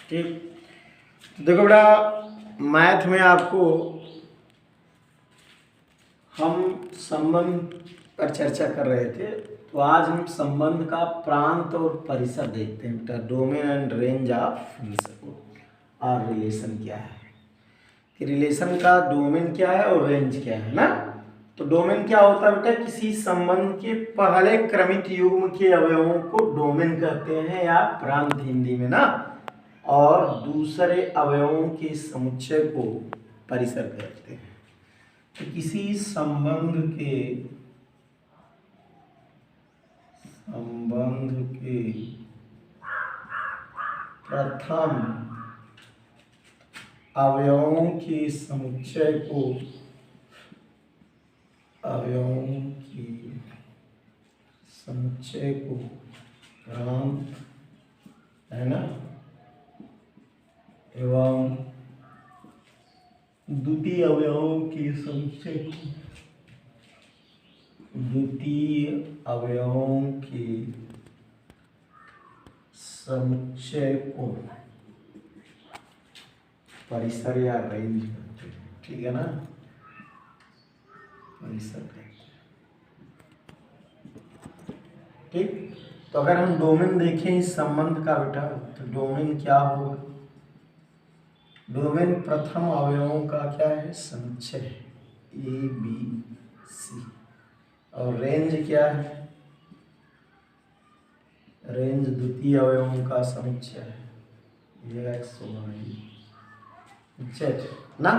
ठीक। तो देखो बेटा, मैथ में आपको हम संबंध पर चर्चा कर रहे थे, तो आज हम संबंध का प्रांत और परिसर देखते हैं बेटा। Domain and range of function और रिलेशन क्या है, कि रिलेशन का डोमेन क्या है और रेंज क्या है ना। तो डोमेन क्या होता है बेटा, किसी संबंध के पहले क्रमिक युग्म के अवयवों को डोमेन कहते हैं या प्रांत हिंदी में ना, और दूसरे अवयवों के समुच्चय को परिसर कहते हैं। तो किसी संबंध के प्रथम अवयवों के समुच्चय को प्रांत है ना, एवं द्वितीय अवयवों के समुच्चय को परिसर या रेंज कहते हैं। ठीक है ना, परिसर कहते हैं। ठीक। तो अगर हम डोमेन देखें इस संबंध का बेटा, तो डोमेन क्या होगा? डोमेन प्रथम अवयवों का क्या है? समुच्चय ए बी सी। और रेंज क्या है? रेंज द्वितीय अवयवों का समुच्चय है एक्स वाई जेड ना।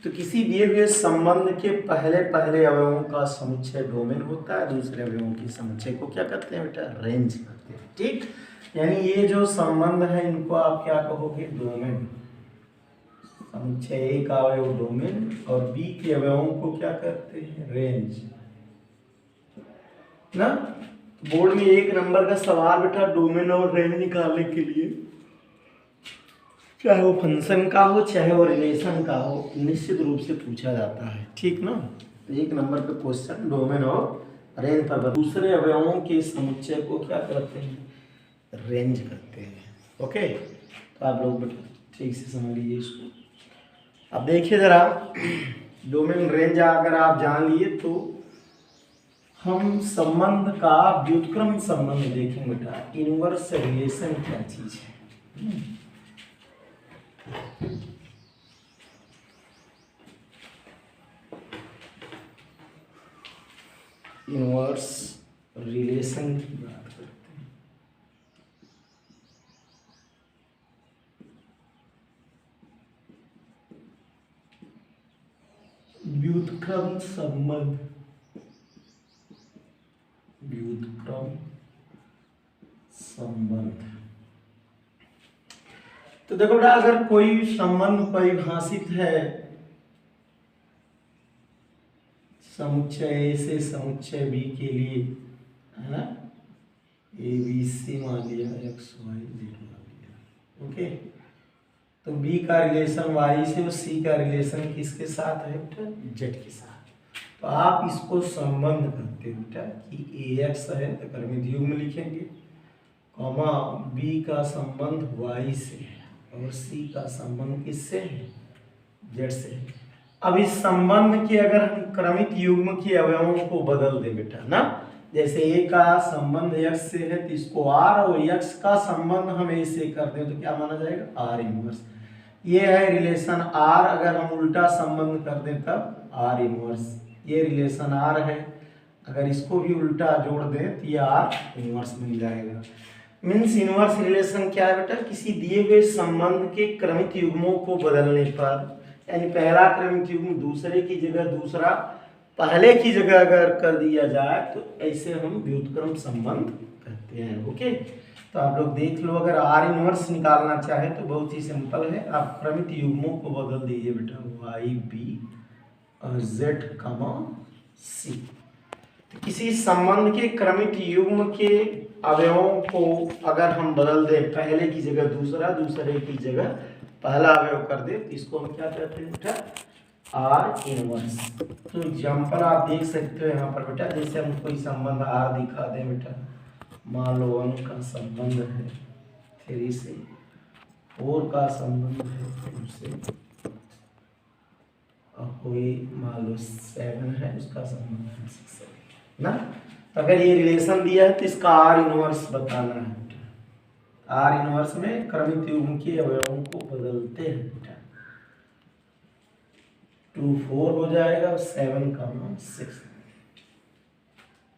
तो किसी दिए हुए संबंध के पहले अवयवों का समुच्चय डोमेन होता है, दूसरे अवयवों के समुच्चय को क्या कहते हैं बेटा? रेंज कहते हैं। ठीक। यानी ये जो संबंध है इनको आप क्या कहोगे? डोमेन। समुच्चय ए का अवयव डोमेन और बी के अवयवों को क्या कहते हैं? रेंज ना। बोर्ड में 1 नंबर का सवाल बेटा डोमेन और रेंज निकालने के लिए, चाहे वो फंक्शन का हो चाहे वो रिलेशन का हो, निश्चित रूप से पूछा जाता है। ठीक ना। 1 नंबर पे क्वेश्चन डोमेन और रेंज पर। दूसरे अवयवों के समुच्चय को क्या कहते हैं? रेंज कहते हैं। ओके, तो आप लोग बेटा ठीक से समझ लीजिए इसको। अब देखिए जरा, डोमेन रेंज अगर आप जान लिए तो हम संबंध का व्युत्क्रम संबंध देखेंगे बेटा। इनवर्स रिलेशन क्या चीज है? इनवर्स रिलेशन की बात करते हैं। व्युत्क्रम संबंध, तो देखो बेटा, अगर कोई संबंध परिभाषित है समुच्चय ए से समुच्चय बी के लिए, है ना, ए बी सी मान लिया, एक्स वाई जेड मान लिया। ओके, तो बी का रिलेशन वाई से और सी का रिलेशन किसके साथ है बेटा? जेड के साथ। तो आप इसको संबंध कहते हैं बेटा कि ए एक्स है तो क्रमिक युग्म लिखेंगे, कॉमा बी का संबंध वाई से है और सी का संबंध किससे है? जेड से। अब इस संबंध के अगर हम क्रमिक युग्म के अवयवों को बदल दें बेटा ना, जैसे ए का संबंध एक्स से है तो इसको आर, और एक्स का संबंध हम ए से कर दें तो क्या माना जाएगा? Are inverse. ये है रिलेशन आर। अगर हम उल्टा संबंध कर दें तब आर इनवर्स। ये रिलेशन आर है, अगर इसको भी उल्टा जोड़ दें तो ये आर इनवर्स मिल जाएगा। मीन्स इनवर्स रिलेशन क्या है बेटा? किसी दिए हुए संबंध के क्रमिक युग्मों को बदलने पर, यानी पहला क्रमिक युग्म दूसरे की जगह, दूसरा पहले की जगह अगर कर दिया जाए तो ऐसे हम व्युत्क्रम संबंध कहते हैं। ओके, तो आप लोग देख लो, अगर आर इनवर्स निकालना चाहे तो बहुत ही सिंपल है, आप क्रमिक युग्मों को बदल दीजिए बेटा, वाई बी और जेड कमा सी। किसी संबंध के क्रमिक युग्म के अवयवों को अगर हम बदल दें, पहले की जगह दूसरा, दूसरे की जगह पहला अवयव कर दे, तो इसको हम क्या कहते हैं बेटा? Are inverse. तो एग्जाम्पल आप देख सकते हो यहाँ पर बेटा, जैसे हम कोई संबंध आर दिखा दें बेटा, मान लो 1 का संबंध है 3 से 4 का संबंध है उनसे, और कोई मान लो 7 है उसका संबंध है 6 से ना। तो अगर ये रिलेशन दिया है तो इसका आर इनवर्स बताना है बेटा। आर इनवर्स में क्रमित युग्म के अवयवों को बदलते हैं बेटा। 2 4 हो जाएगा और 7 का 6।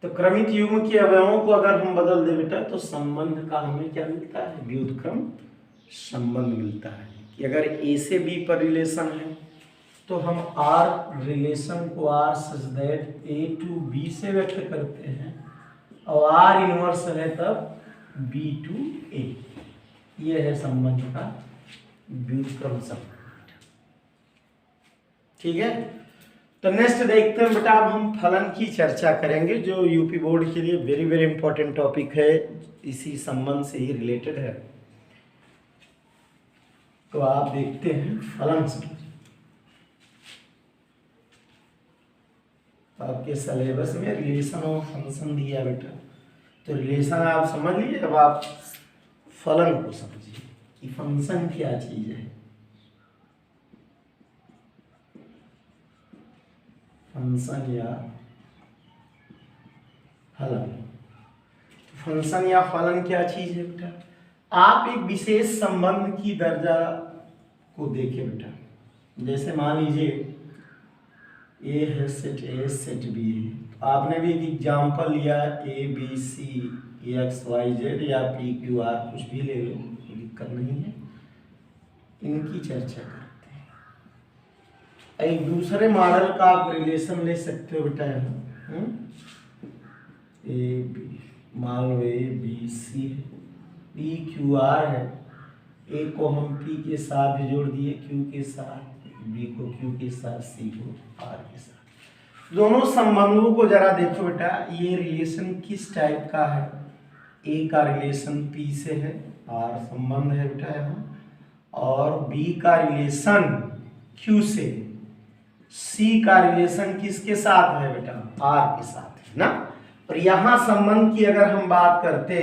तो क्रमित युग्म के अवयवों को अगर हम बदल दे बेटा तो संबंध का हमें क्या मिलता है, व्युत्क्रम संबंध मिलता है। कि अगर ए से बी पर रिलेशन है तो हम आर रिलेशन को R such that A to B से व्यक्त करते हैं, और आर इनवर्स है तब बी टू ए। ये है संबंध का व्युत्क्रम संबंध। ठीक है, तो नेक्स्ट देखते हैं बेटा। अब हम फलन की चर्चा करेंगे जो यूपी बोर्ड के लिए वेरी वेरी इंपॉर्टेंट टॉपिक है, इसी संबंध से ही रिलेटेड है। तो आप देखते हैं फलन से, आपके सिलेबस में रिलेशन ऑफ फंक्शन दिया बेटा। तो रिलेशन आप समझ लीजिए, अब आप फलन को समझिए कि फंक्शन क्या चीज है। फंक्शन या फलन, फंक्शन या फलन क्या चीज है बेटा। आप एक विशेष संबंध की दर्जा को देखें बेटा। जैसे मान लीजिए ए है सेट ए सेट बी है, तो आपने भी एक एग्जाम्पल लिया A B C X Y Z या पी क्यू आर, कुछ भी ले लो, कोई दिक्कत नहीं है। इनकी चर्चा करते हैं। एक दूसरे मॉडल का आप रिलेशन ले सकते हो बेटा। यहाँ ए बी, मान लो ए बी सी है, पी क्यू आर है। ए को हम पी के साथ जोड़ दिए क्यू के साथ, बी को क्यू के साथ, सी को आर के साथ। दोनों संबंधों को जरा देखो बेटा, ये रिलेशन किस टाइप का है। ए का रिलेशन पी से है, आर संबंध है बेटा यहाँ, और बी का रिलेशन क्यू से, सी का रिलेशन किसके साथ है बेटा, आर के साथ है ना। और यहाँ संबंध की अगर हम बात करते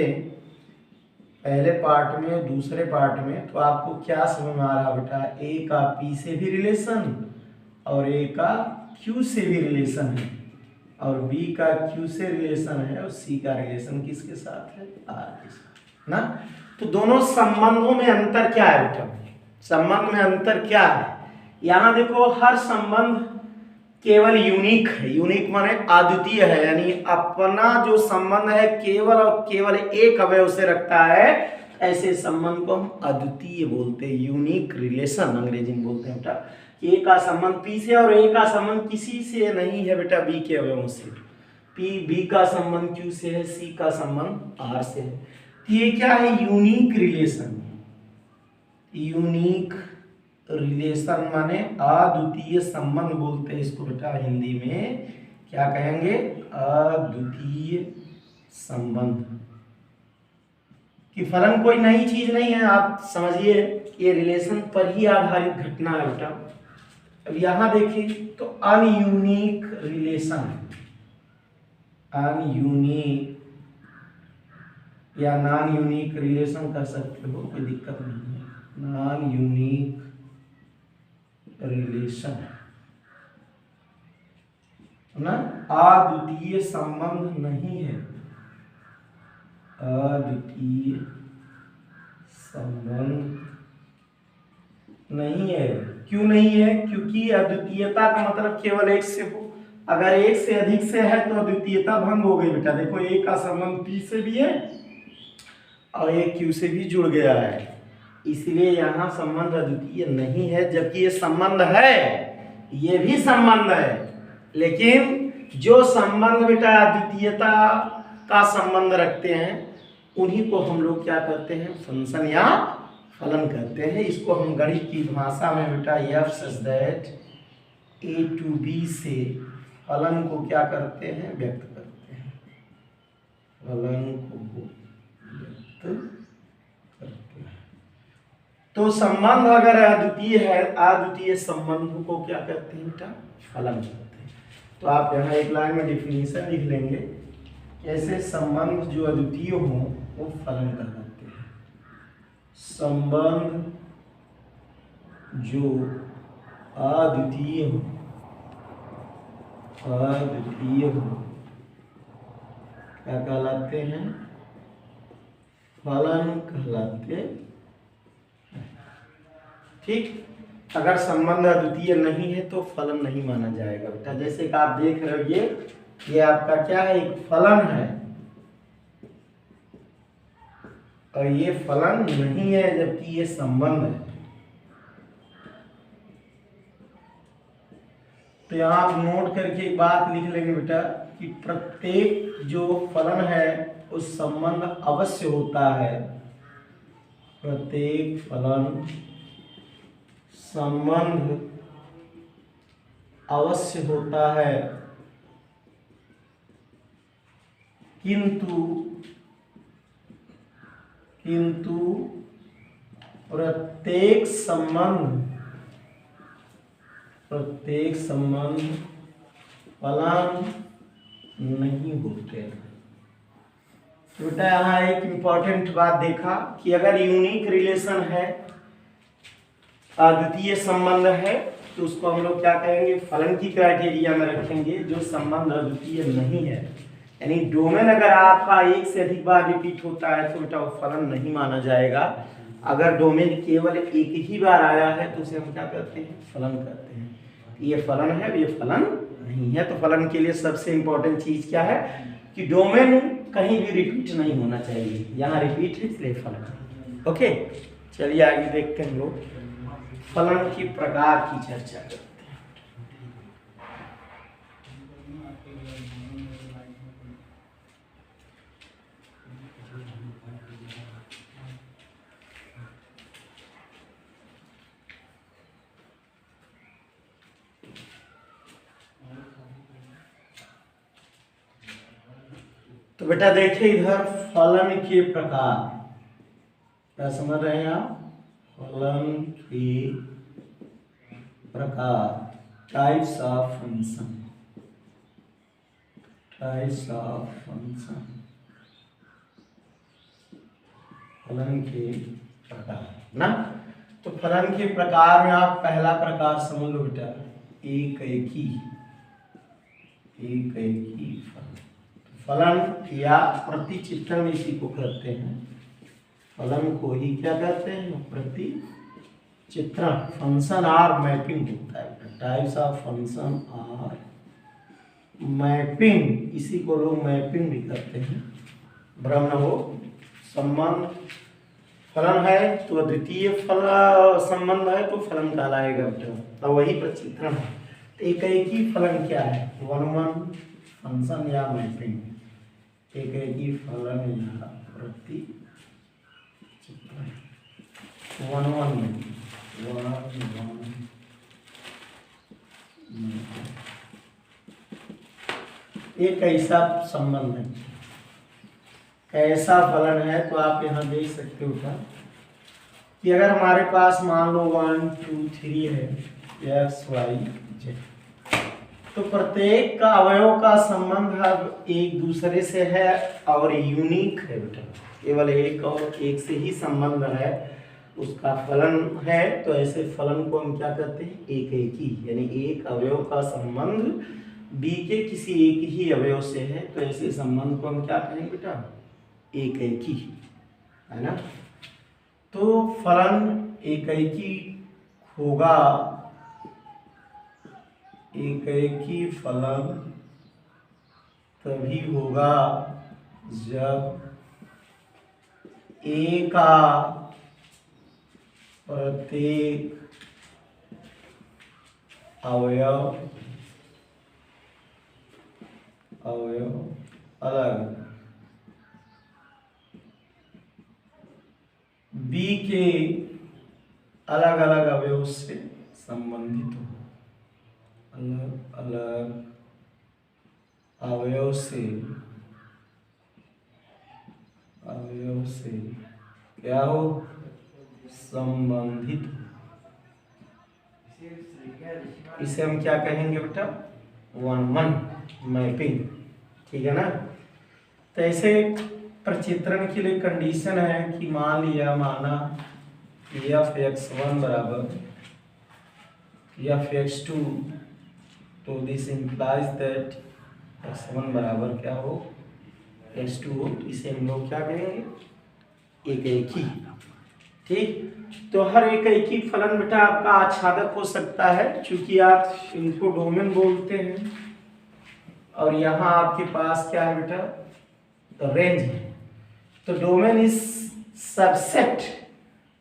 पहले पार्ट में दूसरे पार्ट में, तो आपको क्या समझ में आ रहा बेटा, ए का पी से भी रिलेशन और ए का क्यू से भी रिलेशन है, और बी का क्यू से रिलेशन है, और सी का रिलेशन किसके साथ है, आर के साथ ना। तो दोनों संबंधों में अंतर क्या है बेटा, संबंध में अंतर क्या है। यहाँ देखो हर संबंध केवल यूनिक है, यूनिक माने अद्वितीय है, यानी अपना जो संबंध है केवल और केवल एक अवयव से रखता है, ऐसे संबंध को हम अद्वितीय बोलते हैं, यूनिक रिलेशन अंग्रेजी में बोलते हैं बेटा। ए का संबंध पी से और ए का संबंध किसी से नहीं है बेटा, बी के अवयवों से। बी का संबंध क्यू से है, सी का संबंध आर से है। ये क्या है, यूनिक रिलेशन। यूनिक रिलेशन माने अद्वितीय संबंध बोलते हैं इसको बेटा, हिंदी में क्या कहेंगे, अद्वितीय संबंध। कि फलन कोई नई चीज नहीं है, आप समझिए ये रिलेशन पर ही आधारित घटना है बेटा। अब यहां देखिए तो अनयूनिक रिलेशन, अनयूनिक या नॉन यूनिक रिलेशन कर सकते हो, कोई दिक्कत नहीं है। नॉन यूनिक रिलेशन ना, अद्वितीय संबंध नहीं है, अद्वितीय संबंध नहीं है। क्यों नहीं है, क्योंकि अद्वितीयता का मतलब केवल एक से हो, अगर एक से अधिक से है तो अद्वितीयता भंग हो गई बेटा। देखो ए का संबंध पी से भी है और एक क्यू से भी जुड़ गया है, इसलिए यहाँ संबंध अद्वितीय नहीं है। जबकि ये संबंध है, ये भी संबंध है, लेकिन जो संबंध बेटा अद्वितीयता का संबंध रखते हैं उन्हीं को हम लोग क्या करते हैं, फंक्शन या फलन कहते हैं। इसको हम गणित की भाषा में बेटा F such that A to B से फलन को क्या करते हैं, व्यक्त करते हैं, फलन को व्यक्त करते हैं। तो संबंध अगर अद्वितीय है, अद्वितीय संबंध को क्या कहते हैं बेटा, फलन कहते हैं। तो आप यहाँ एक लाइन में डिफिनीशन लिख लेंगे, ऐसे संबंध जो अद्वितीय हो वो फलन कहलाते हैं। संबंध जो अद्वितीय हो, क्या कहलाते हैं? फलन कहलाते हैं। ठीक, अगर संबंध अद्वितीय नहीं है तो फलन नहीं माना जाएगा बेटा। जैसे कि आप देख रहे हो ये आपका क्या है? एक फलन है और ये फलन नहीं है, जबकि ये संबंध है। तो यहाँ आप नोट करके एक बात लिख लेंगे बेटा कि प्रत्येक जो फलन है उस संबंध अवश्य होता है। प्रत्येक फलन संबंध अवश्य होता है, किंतु प्रत्येक संबंध फलन नहीं होते। तो बेटा यहाँ एक इंपॉर्टेंट बात देखा कि अगर यूनिक रिलेशन है, अद्वितीय संबंध है, तो उसको हम लोग क्या कहेंगे? फलन की क्राइटेरिया में रखेंगे। जो संबंध अद्वितीय नहीं है, यानी डोमेन अगर आपका एक से अधिक बार रिपीट होता है तो बेटा वो फलन नहीं माना जाएगा। अगर डोमेन केवल एक ही बार आया है तो उसे हम क्या करते हैं? फलन करते हैं। ये फलन है, ये फलन नहीं है। तो फलन के लिए सबसे इंपॉर्टेंट चीज क्या है कि डोमेन कहीं भी रिपीट नहीं होना चाहिए। यहाँ रिपीट है इसलिए फलन। ओके, चलिए आगे देखते हैं लोग फलन की प्रकार की चर्चा करते हैं। तो बेटा देखिए इधर फलन के प्रकार, क्या समझ रहे हैं आप? फलन के प्रकार, टाइप्स ऑफ फंक्शन, फलन के प्रकार ना। तो फलन के प्रकार में आप पहला प्रकार समझ लो बेटा, एक एकी फलन। फलन या प्रतिचित्रण इसी को कहते हैं। फलन को ही क्या कहते हैं? प्रतिचित्रण। फंक्शन आर मैपिंग होता है। Types of function R mapping, इसी को लोग मैपिंग भी करते हैं। भ्रम न हो, संबंध फलन है तो अद्वितीय फल संबंध है तो फलन कहलाएगा बेटा। तो वही प्रतिचित्रण है। एक ही फलन क्या है? वन फंक्शन या मैपिंग। एक ही फलन या प्रतिचित्रण। एक ऐसा संबंध है, कैसा फलन है? तो आप यहाँ देख सकते हो था कि अगर हमारे पास मान लो 1 2 3 है, x y z, तो प्रत्येक का अवयव का संबंध अब एक दूसरे से है और यूनिक है बेटा। केवल एक और एक से ही संबंध है, उसका फलन है। तो ऐसे फलन को हम क्या कहते हैं? एक ही, यानी एक अवयव का संबंध b के किसी एक ही अवयव से है, तो ऐसे संबंध को हम क्या कहेंगे बेटा? एक ही, है ना। तो फलन एक ही होगा, एक ही फलन तभी होगा जब ए का प्रत्येक अवयव अलग बी के अलग अलग अवयव से संबंधित हो। अलग अलग अवयव से क्या हो? संबंधित। इसे हम क्या कहेंगे बेटा? 1 मैपिंग। ठीक है ना। तो ऐसे प्रचित्रण के लिए कंडीशन है कि मान लिया, माना f(x1) बराबर f(x2), तो दिस इम्प्लाइज दैट x1 बराबर क्या हो, x2 हो। तो इसे हम लोग क्या कहेंगे, एक एक ही। ठीक, तो हर एक एक ही फलन बेटा आपका आच्छादक हो सकता है, क्योंकि आप इनको डोमेन बोलते हैं। और यहाँ आपके पास क्या है बेटा, तो रेंज है। तो domain is subset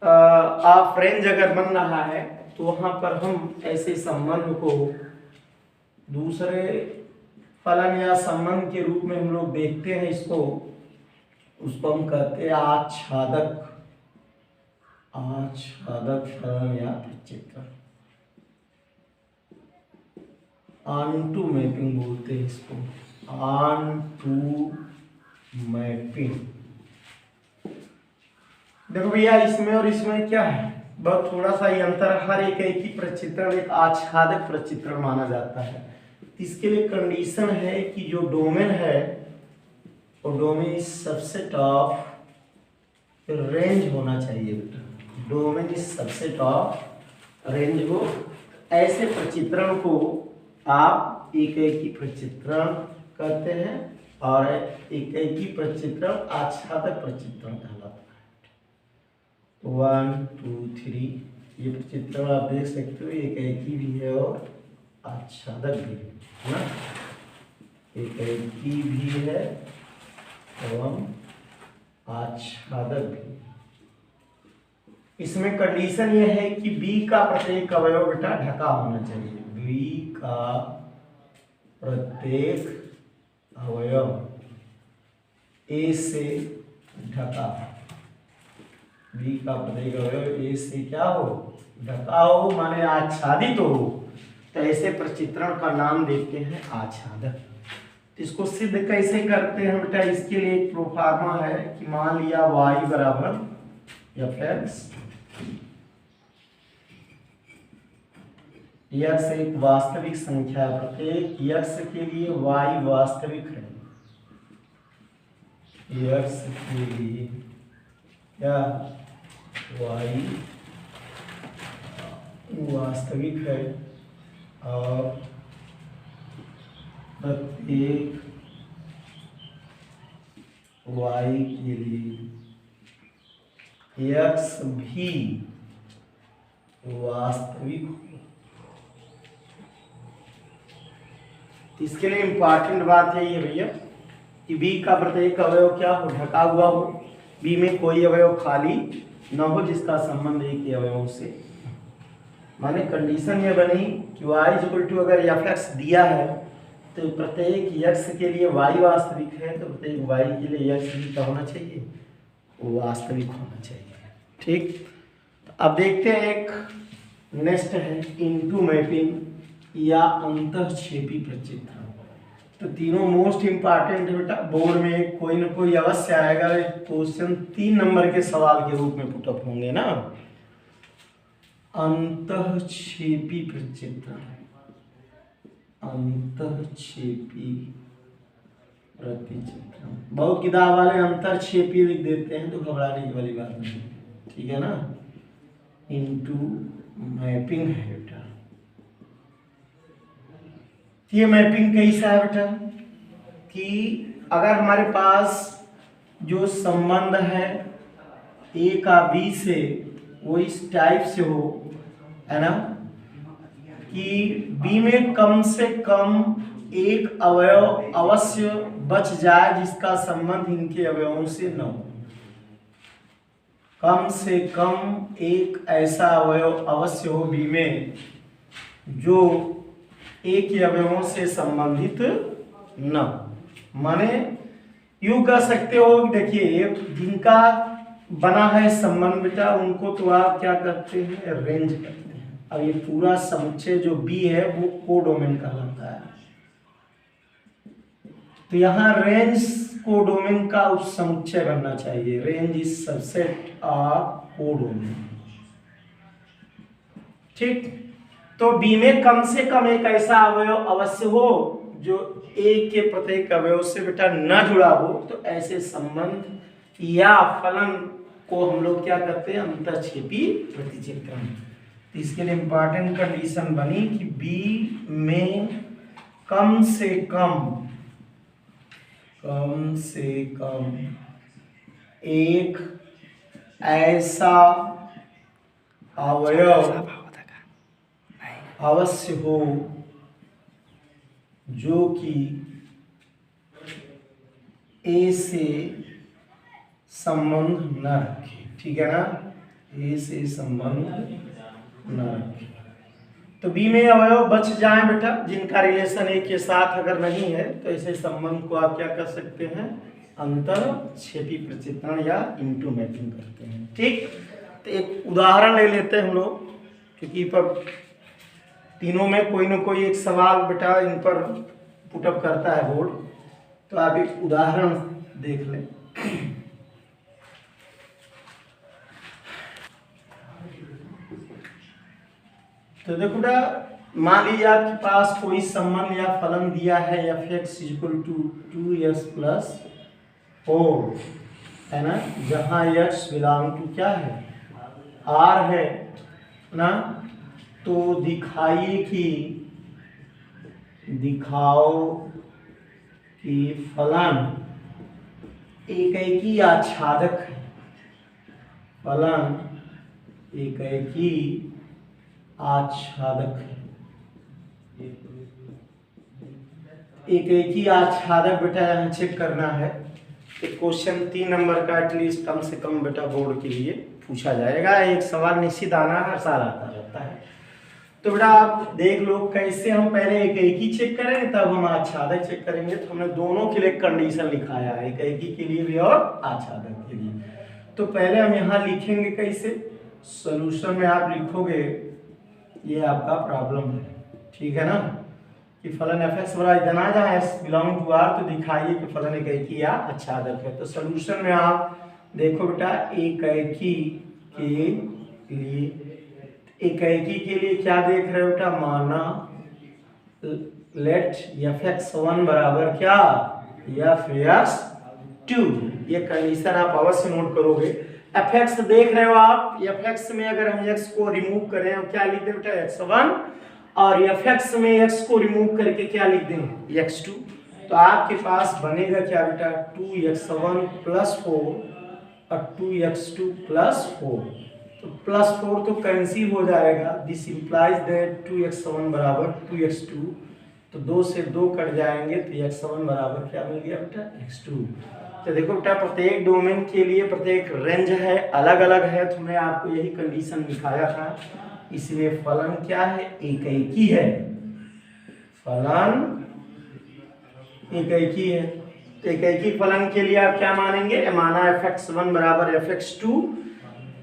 of range अगर बन रहा है, तो वहां पर हम ऐसे संबंध को दूसरे फलन या संबंध के रूप में हम लोग देखते हैं इसको, उसको हम कहते हैं आच्छादक, आच्छादक फलन या प्रचित्र, ऑन टू मैपिंग बोलते हैं इसको, ऑन टू मैपिंग। देखो भैया, इसमें और इसमें क्या है, बहुत थोड़ा सा ही अंतर। हर एक ही प्रचित्रण एक आच्छादक प्रचित्रण माना जाता है। इसके लिए कंडीशन है कि जो डोमेन है वो domain is subset of range होना चाहिए बेटा, domain is subset of range हो। ऐसे प्रचित्रण को आप एक ही प्रचित्रण कहते हैं, और एक ही प्रचित्रण आच्छादक प्रचित्रण कहलाता है। 1 2 3 ये प्रचित्रण आप देख सकते हो, एक ही भी है और आच्छादक भी है ना, एक ही भी है एवं आच्छादक भी। इसमें कंडीशन ये है कि B का प्रत्येक अवयव बेटा ढका होना चाहिए, B का प्रत्येक अवयव A से ढका, B का प्रत्येक अवयव A से क्या हो, ढका हो, माने आच्छादित हो। तो ऐसे प्रचित्रण का नाम देते हैं आच्छादक। इसको सिद्ध कैसे करते हैं बेटा, इसके लिए एक प्रोफार्मा है कि मान लिया y बराबर f(x), x एक वास्तविक संख्या, प्रत्येक x के लिए y वास्तविक है, x के लिए क्या y वास्तविक है, और प्रत्येक y के लिए x भी वास्तविक हो। इसके लिए इंपॉर्टेंट बात यही है भैया कि B का प्रत्येक अवयव क्या हो, ढका हुआ हो, B में कोई अवयव खाली न हो जिसका संबंध एक ही अवयव से। माने कंडीशन ये बनी कि y = अगर f(x) दिया है तो प्रत्येक x के लिए y वास्तविक है, तो प्रत्येक y के लिए x भी क्या होना चाहिए, वास्तविक होना चाहिए। ठीक, अब देखते हैं एक नेक्स्ट है इनटू मैपिंग या अंतःक्षेपी प्रचित्रण। तो तीनों मोस्ट इंपॉर्टेंट है बेटा, बोर्ड में कोई ना कोई अवश्य आएगा, क्वेश्चन 3 नंबर के सवाल के रूप में पुटअप होंगे ना। अंतःक्षेपी प्रचित्रण, अंतःक्षेपी प्रतिचित्रण, बहुत किताब वाले अंतःक्षेपी लिख देते हैं, तो घबराने की वाली बात नहीं, ठीक है ना। इनटू मैपिंग है बेटा, ये मैपिंग कैसा है बेटा कि अगर हमारे पास जो संबंध है A का B से वो इस टाइप से हो, है ना, कि B में कम से कम एक अवयव अवश्य बच जाए जिसका संबंध इनके अवयवों से न हो, कम से कम एक ऐसा अवयव अवश्य हो B में जो एक ही अवयवों से संबंधित न, माने यूं कह सकते हो, देखिए जिनका बना है संबंध बेटा उनको तो आप क्या कहते हैं, रेंज कहते हैं। अब ये पूरा समुच्चय जो B है वो कोडोमेन कहलाता है। तो यहाँ रेंज कोडोमेन का उस समुच्चय बनना चाहिए, range is subset of codomain. ठीक, तो B में कम से कम एक ऐसा अवयव अवश्य हो जो A के प्रत्येक अवयव से बेटा न जुड़ा हो, तो ऐसे संबंध या फलन को हम लोग क्या कहते हैं, अंतःक्षेपी प्रतिचित्रण। तो इसके लिए इंपॉर्टेंट कंडीशन बनी कि बी में कम से कम एक ऐसा अवयव अवश्य हो जो कि ए से संबंध न रखे। ठीक है ना, ए से संबंध न रखे। तो बी में अवयव बच जाए बेटा जिनका रिलेशन ए के साथ अगर नहीं है, तो ऐसे संबंध को आप क्या कर सकते हैं, अंतर क्षेपी प्रचित्रण या इंटू मैचिंग करते हैं। ठीक, तो एक उदाहरण ले लेते हैं हम लोग, क्योंकि पर तीनों में कोई ना कोई एक सवाल बेटा इन पर पुटअप करता है बोर्ड, तो आप एक उदाहरण देख लें। तो देखो बेटा, मान लीजिए आपके पास कोई संबंध या फलन दिया है f(x = 2x + 4) है ना, जहां x बिलोंग टू क्या है, r है ना। तो दिखाओ कि फलन एकैकी आच्छादक है, फलन एकैकी आच्छादक है। एकैकी आच्छादक बेटा यहाँ चेक करना है। एक क्वेश्चन 3 नंबर का एटलीस्ट कम से कम बेटा बोर्ड के लिए पूछा जाएगा। एक सवाल निश्चित आना हर साल आता रहता है। तो बेटा आप देख लो कैसे हम पहले एकैकी चेक करेंगे तब हम आच्छादक चेक करेंगे। तो हमने दोनों के लिए कंडीशन लिखाया है, एकैकी के लिए भी और आच्छादक के लिए। तो पहले हम यहाँ लिखेंगे कैसे, सॉल्यूशन में आप लिखोगे ये आपका प्रॉब्लम है, ठीक है ना, कि फलन f(x) इतना जहाँ x बिलोंग टू r, तो दिखाइए कि फलन एकैकी या आच्छादक है। तो सॉल्यूशन में आप देखो बेटा, एकैकी के लिए क्या देख रहे हो बेटा, माना लेट f(x1) बराबर क्या, f(x2). ये कंडीशन आप अवश्य नोट करोगे। f(x) देख रहे हो आप, f(x) में अगर हम x को रिमूव करें हम क्या लिख दें बेटा, x1, और f(x) में x को रिमूव करके क्या लिख दें, x2। तो आपके पास बनेगा क्या बेटा, 2x1 + 4 और 2x2 + 4। तो +4 तो कैंसिल हो जाएगा, दिस इंप्लाइज दैट 2x1 बराबर 2x2। तो 2 से 2 कट जाएंगे, तो x1 बराबर क्या मिल गया बेटा, x2। तो देखो बेटा, प्रत्येक डोमेन के लिए प्रत्येक रेंज है, अलग अलग है। तो मैं आपको यही कंडीशन दिखाया था। इसलिए फलन क्या है, एकैकी है, फलन एकैकी है। तो एकैकी फलन के लिए आप क्या मानेंगे, माना f(x1) बराबर f(x2),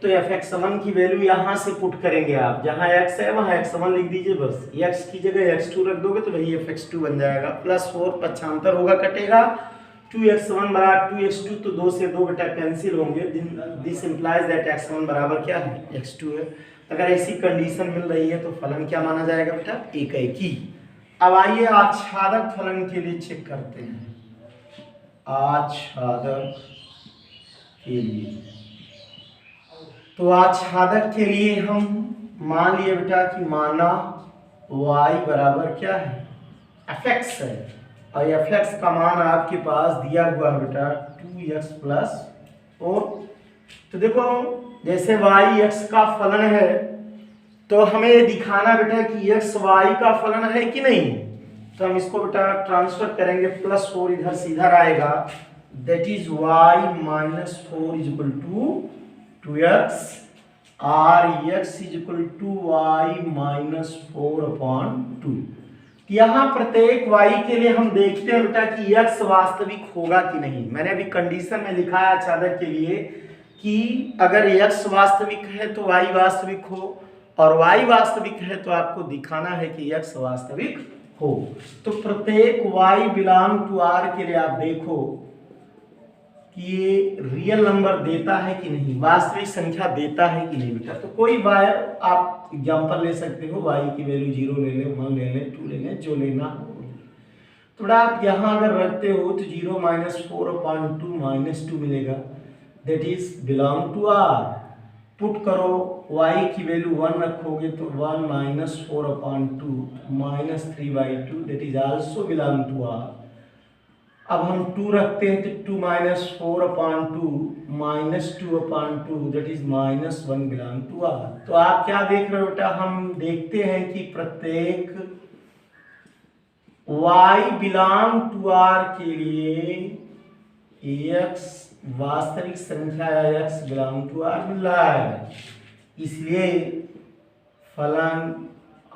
तो f(x1) की वैल्यू यहाँ से पुट करेंगे आप, जहाँ x है वहाँ x1 लिख दीजिए बस। x की जगह x2 रख दोगे तो वही f(x2) बन जाएगा। +4 पक्षांतर होगा, कटेगा, 2x1 बराबर 2x2, तो 2 से 2 बेटा कैंसिल होंगे। दिस इंप्लाइज दैट x1 बराबर क्या है, x2 है। अगर ऐसी कंडीशन मिल रही है तो फलन क्या माना जाएगा बेटा, एकैकी। अब आइए आच्छादक फलन के लिए चेक करते हैं। आच्छादक के लिए, तो आच्छादक के लिए हम मान लिए बेटा कि माना y बराबर क्या है, f(x) है, और f(x) का मान आपके पास दिया हुआ है बेटा 2x + 4। तो देखो, जैसे y x का फलन है तो हमें ये दिखाना बेटा कि x y का फलन है कि नहीं। तो हम इसको बेटा ट्रांसफर करेंगे, +4 इधर से इधर आएगा, दैट इज y - 4 = 2x, और x = y - 4/2। यहाँ प्रत्येक y के लिए हम देखते हैं बेटा कि x वास्तविक होगा कि नहीं। मैंने अभी कंडीशन में लिखा है आच्छादक के लिए कि अगर x वास्तविक है तो y वास्तविक हो, और y वास्तविक है तो आपको दिखाना है कि x वास्तविक हो। तो प्रत्येक y बिलोंग टू r के लिए आप देखो कि ये रियल नंबर देता है कि नहीं, वास्तविक संख्या देता है कि नहीं बेटा। तो कोई y आप एग्जांपल ले सकते हो, y की वैल्यू 0 ले लें, 1 ले लें, 2 ले लें, जो लेना हो। थोड़ा आप यहाँ अगर रखते हो तो 0 - 4/2 -2 मिलेगा, that is belong to r। Put करो, y की वैल्यू 1 रखोगे तो 1 minus 4/2 minus 3/2 that is also belong to r। अब हम 2 रखते हैं तो 2 minus 4/2 minus 2/2 that is minus 1 belong to r। तो आप क्या देख रहे हो बेटा, हम देखते हैं कि प्रत्येक y बिलोंग टू r के लिए x वास्तविक संख्या या x बिलोंग टू r मिल रहा है, इसलिए फलन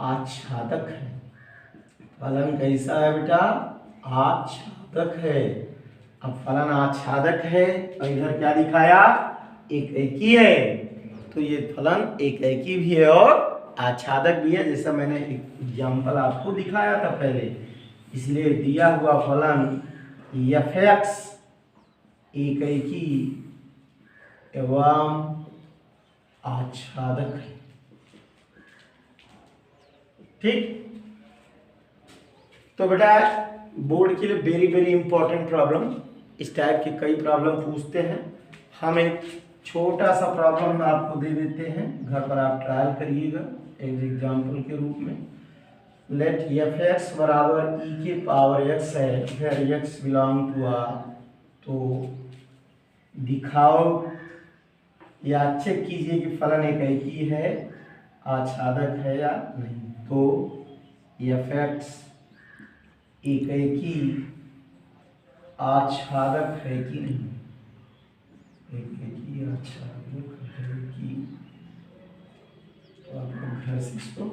आच्छादक है। फलन कैसा है बेटा, आच्छादक है। अब फलन आच्छादक है और इधर क्या दिखाया, एक एकी है, तो ये फलन एक एकी भी है और आच्छादक भी है, जैसा मैंने एग्जाम्पल आपको दिखाया था पहले। इसलिए दिया हुआ फलन f(x) एक एकी एवं आच्छादक है। ठीक, तो बेटा बोर्ड के लिए वेरी वेरी इंपॉर्टेंट प्रॉब्लम, इस टाइप के कई प्रॉब्लम पूछते हैं। हम एक छोटा सा प्रॉब्लम आपको दे देते हैं, घर पर आप ट्रायल करिएगा एज एग्जाम्पल के रूप में। लेट f(x) बराबर e के पावर x है, फिर x बिलोंग टू r। तो दिखाओ या चेक कीजिए कि फलन एक एकी है, आच्छादक है या नहीं। तो f(x) एक एकी आच्छादक है कि नहीं, एक एकी आच्छादक है कि, तो आप लोग घर से इसको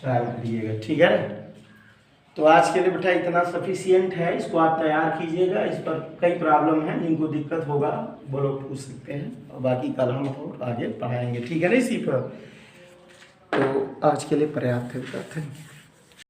ट्रायल करिएगा, ठीक है ना। तो आज के लिए बेटा इतना सफिशियंट है, इसको आप तैयार कीजिएगा। इस पर कई प्रॉब्लम हैं, जिनको दिक्कत होगा वो लोग पूछ सकते हैं, और बाकी कल हम और आगे पढ़ाएंगे, ठीक है ना इसी पर। तो आज के लिए पर्याप्त है बेटा, थैंक यू।